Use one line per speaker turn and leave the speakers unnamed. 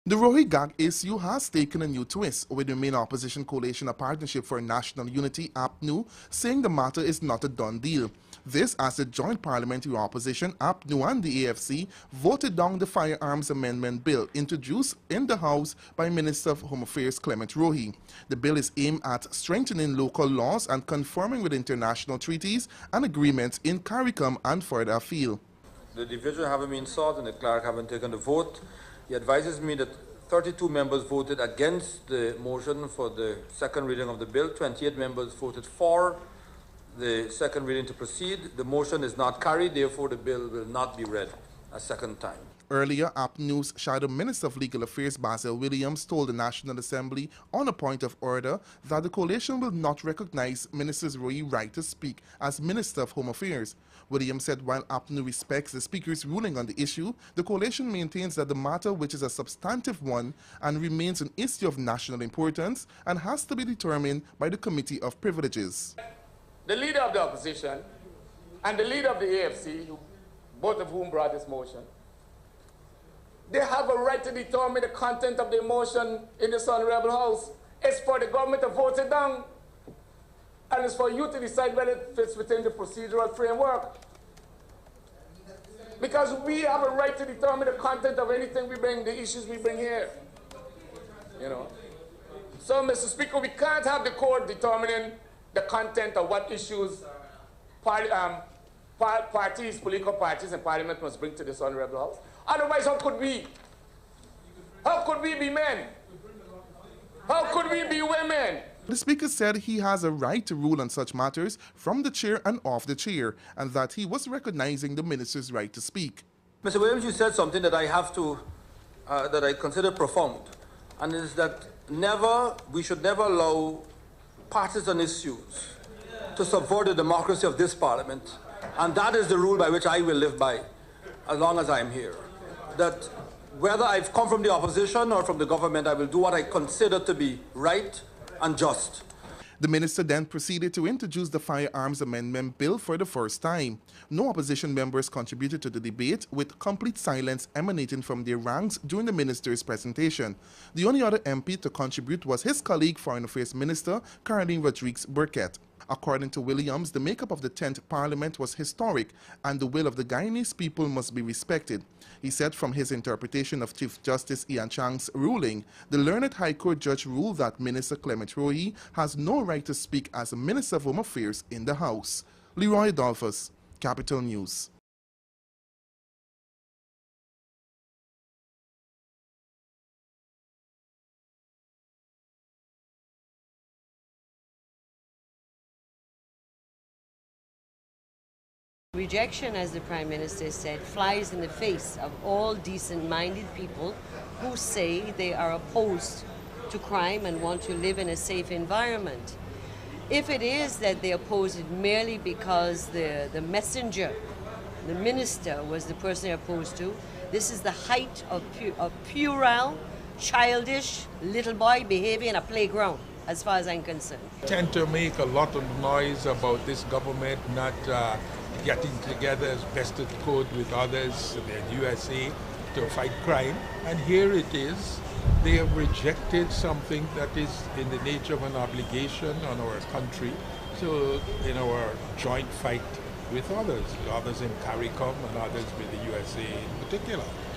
The Rohee gag issue has taken a new twist, with the main opposition coalition, a Partnership for National Unity, APNU, saying the matter is not a done deal. This as the joint parliamentary opposition, APNU and the AFC, voted down the Firearms Amendment Bill introduced in the House by Minister of Home Affairs Clement Rohee. The bill is aimed at strengthening local laws and conforming with international treaties and agreements in CARICOM and further afield.
The division having been sought and the clerk having taken the vote, he advises me that 32 members voted against the motion for the second reading of the bill. 28 members voted for the second reading to proceed. The motion is not carried, therefore the bill will not be read a second time.
Earlier, APNU's Shadow Minister of Legal Affairs Basil Williams told the National Assembly on a point of order that the coalition will not recognize Minister Rohee's right to speak as Minister of Home Affairs. Williams said while APNU respects the Speaker's ruling on the issue, the coalition maintains that the matter, which is a substantive one and remains an issue of national importance and has to be determined by the Committee of Privileges.
The leader of the opposition and the leader of the AFC, both of whom brought this motion, they have a right to determine the content of the motion in this honorable House. It's for the government to vote it down, and it's for you to decide whether it fits within the procedural framework. Because we have a right to determine the content of anything we bring, the issues we bring here. You know. So, Mr. Speaker, we can't have the court determining the content of what issues parties, political parties and Parliament must bring to this honorable House. Otherwise, how could we? How could we be men? How could we be women?
The Speaker said he has a right to rule on such matters from the chair and off the chair, and that he was recognizing the minister's right to speak.
Mr. Williams, you said something that I have to, that I consider profound, and it is that we should never allow partisan issues to subvert the democracy of this Parliament, and that is the rule by which I will live by as long as I am here. That whether I've come from the opposition or from the government, I will do what I consider to be right and just.
The minister then proceeded to introduce the Firearms Amendment Bill for the first time. No opposition members contributed to the debate, with complete silence emanating from their ranks during the minister's presentation. The only other MP to contribute was his colleague, Foreign Affairs Minister Caroline Rodriguez-Burkett. According to Williams, the makeup of the 10th Parliament was historic and the will of the Guyanese people must be respected. He said from his interpretation of Chief Justice Ian Chang's ruling, the learned High Court judge ruled that Minister Clement Rohee has no right to speak as a Minister of Home Affairs in the House. Leroy Adolphus, Capital News.
Rejection, as the Prime Minister said, flies in the face of all decent-minded people who say they are opposed to crime and want to live in a safe environment. If it is that they oppose it merely because the messenger, the minister, was the person they're opposed to, this is the height of puerile, childish, little boy behavior in a playground, as far as I'm concerned.
Tend to make a lot of noise about this government not getting together as best it could with others in the USA to fight crime. And here it is. They have rejected something that is in the nature of an obligation on our country. So in our joint fight with others in CARICOM and others with the USA in particular.